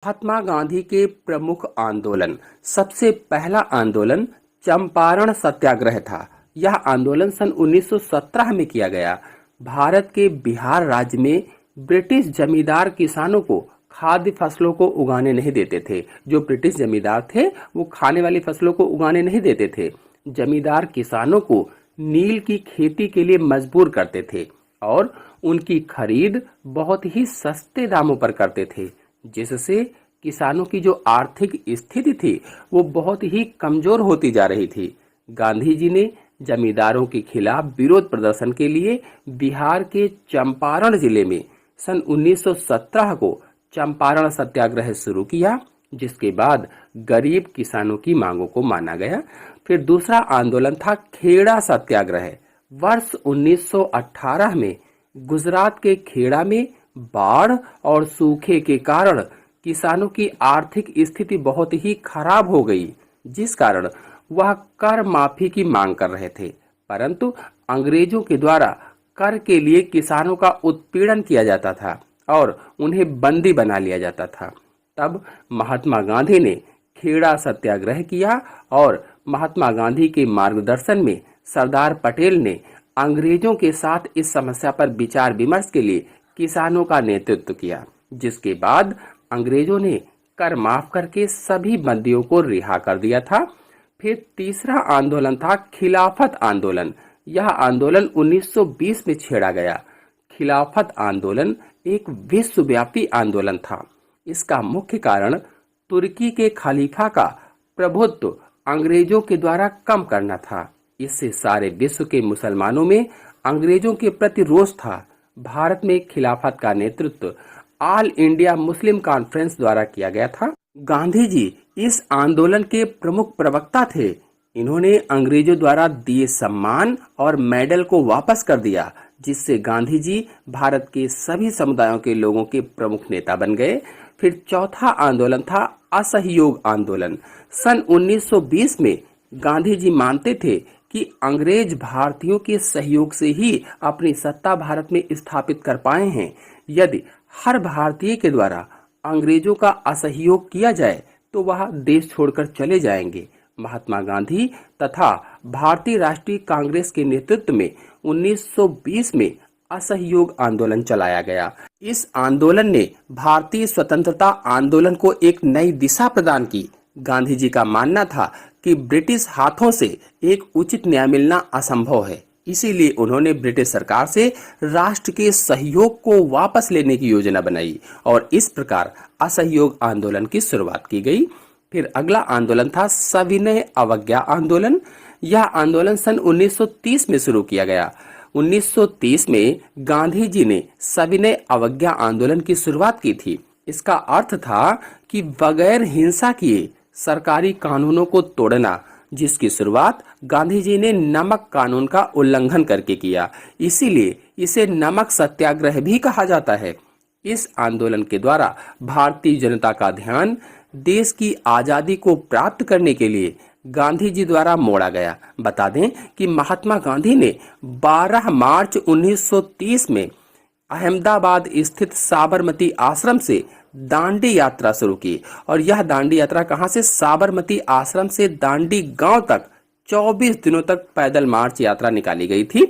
महात्मा गांधी के प्रमुख आंदोलन। सबसे पहला आंदोलन चंपारण सत्याग्रह था। यह आंदोलन सन 1917 में किया गया। भारत के बिहार राज्य में ब्रिटिश जमींदार किसानों को खाद्य फसलों को उगाने नहीं देते थे। जो ब्रिटिश जमींदार थे वो खाने वाली फसलों को उगाने नहीं देते थे। जमींदार किसानों को नील की खेती के लिए मजबूर करते थे और उनकी खरीद बहुत ही सस्ते दामों पर करते थे, जिससे किसानों की जो आर्थिक स्थिति थी वो बहुत ही कमजोर होती जा रही थी। गांधी जी ने जमींदारों के खिलाफ विरोध प्रदर्शन के लिए बिहार के चंपारण जिले में सन 1917 को चंपारण सत्याग्रह शुरू किया, जिसके बाद गरीब किसानों की मांगों को माना गया। फिर दूसरा आंदोलन था खेड़ा सत्याग्रह। वर्ष 1918 में गुजरात के खेड़ा में बाढ़ और सूखे के कारण किसानों की आर्थिक स्थिति बहुत ही खराब हो गई, जिस कारण वह कर माफी की मांग कर रहे थे। परंतु अंग्रेजों के द्वारा कर के लिए किसानों का उत्पीड़न किया जाता था और उन्हें बंदी बना लिया जाता था। तब महात्मा गांधी ने खेड़ा सत्याग्रह किया और महात्मा गांधी के मार्गदर्शन में सरदार पटेल ने अंग्रेजों के साथ इस समस्या पर विचार विमर्श के लिए किसानों का नेतृत्व किया, जिसके बाद अंग्रेजों ने कर माफ करके सभी बंदियों को रिहा कर दिया था। फिर तीसरा आंदोलन था खिलाफत आंदोलन। यह आंदोलन 1920 में छेड़ा गया। खिलाफत आंदोलन एक विश्वव्यापी आंदोलन था। इसका मुख्य कारण तुर्की के खलीफा का प्रभुत्व अंग्रेजों के द्वारा कम करना था। इससे सारे विश्व के मुसलमानों में अंग्रेजों के प्रति रोष था। भारत में खिलाफत का नेतृत्व ऑल इंडिया मुस्लिम कॉन्फ्रेंस द्वारा किया गया था। गांधी जी इस आंदोलन के प्रमुख प्रवक्ता थे। इन्होंने अंग्रेजों द्वारा दिए सम्मान और मेडल को वापस कर दिया, जिससे गांधी जी भारत के सभी समुदायों के लोगों के प्रमुख नेता बन गए। फिर चौथा आंदोलन था असहयोग आंदोलन। सन 1920 में गांधी जी मानते थे कि अंग्रेज भारतीयों के सहयोग से ही अपनी सत्ता भारत में स्थापित कर पाए हैं। यदि हर भारतीय के द्वारा अंग्रेजों का असहयोग किया जाए तो वह देश छोड़कर चले जाएंगे। महात्मा गांधी तथा भारतीय राष्ट्रीय कांग्रेस के नेतृत्व में 1920 में असहयोग आंदोलन चलाया गया। इस आंदोलन ने भारतीय स्वतंत्रता आंदोलन को एक नई दिशा प्रदान की। गांधी जी का मानना था कि ब्रिटिश हाथों से एक उचित न्याय मिलना असंभव है, इसीलिए उन्होंने ब्रिटिश सरकार से राष्ट्र के सहयोग को वापस लेने की योजना बनाई और इस प्रकार असहयोग आंदोलन की शुरुआत की गई। फिर अगला आंदोलन था सविनय अवज्ञा आंदोलन। यह आंदोलन सन 1930 में शुरू किया गया। 1930 में गांधी जी ने सविनय अवज्ञा आंदोलन की शुरुआत की थी। इसका अर्थ था कि बगैर हिंसा किए सरकारी कानूनों को तोड़ना, जिसकी शुरुआत गांधी जी ने नमक कानून का उल्लंघन करके किया। इसीलिए इसे नमक सत्याग्रह भी कहा जाता है। इस आंदोलन के द्वारा भारतीय जनता का ध्यान देश की आजादी को प्राप्त करने के लिए गांधी जी द्वारा मोड़ा गया। बता दें कि महात्मा गांधी ने 12 मार्च 1930 में अहमदाबाद स्थित साबरमती आश्रम से दांडी यात्रा शुरू की और यह दांडी यात्रा कहां से? साबरमती आश्रम से दांडी गांव तक 24 दिनों तक पैदल मार्च यात्रा निकाली गई थी।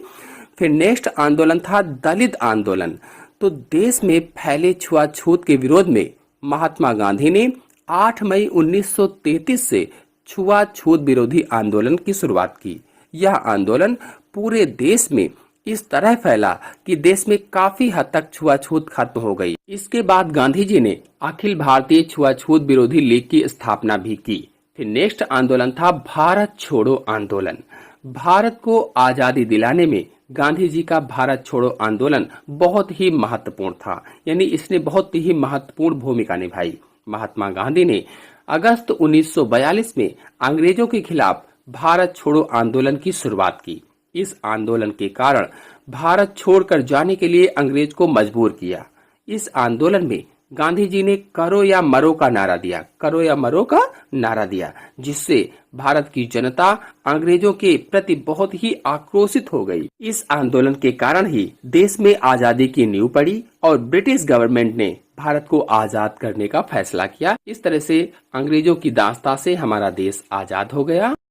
फिर नेक्स्ट आंदोलन था दलित आंदोलन। तो देश में फैले छुआछूत के विरोध में महात्मा गांधी ने 8 मई 1933 से छुआछूत विरोधी आंदोलन की शुरुआत की। यह आंदोलन पूरे देश में इस तरह फैला कि देश में काफी हद तक छुआछूत खत्म हो गई। इसके बाद गांधी जी ने अखिल भारतीय छुआछूत विरोधी लीग की स्थापना भी की। फिर नेक्स्ट आंदोलन था भारत छोड़ो आंदोलन। भारत को आजादी दिलाने में गांधी जी का भारत छोड़ो आंदोलन बहुत ही महत्वपूर्ण था, यानी इसने बहुत ही महत्वपूर्ण भूमिका निभाई। महात्मा गांधी ने अगस्त 1942 में अंग्रेजों के खिलाफ भारत छोड़ो आंदोलन की शुरुआत की। इस आंदोलन के कारण भारत छोड़कर जाने के लिए अंग्रेज को मजबूर किया। इस आंदोलन में गांधी जी ने करो या मरो का नारा दिया, करो या मरो का नारा दिया, जिससे भारत की जनता अंग्रेजों के प्रति बहुत ही आक्रोशित हो गई। इस आंदोलन के कारण ही देश में आजादी की नींव पड़ी और ब्रिटिश गवर्नमेंट ने भारत को आजाद करने का फैसला किया। इस तरह से अंग्रेजों की दास्ता से हमारा देश आजाद हो गया।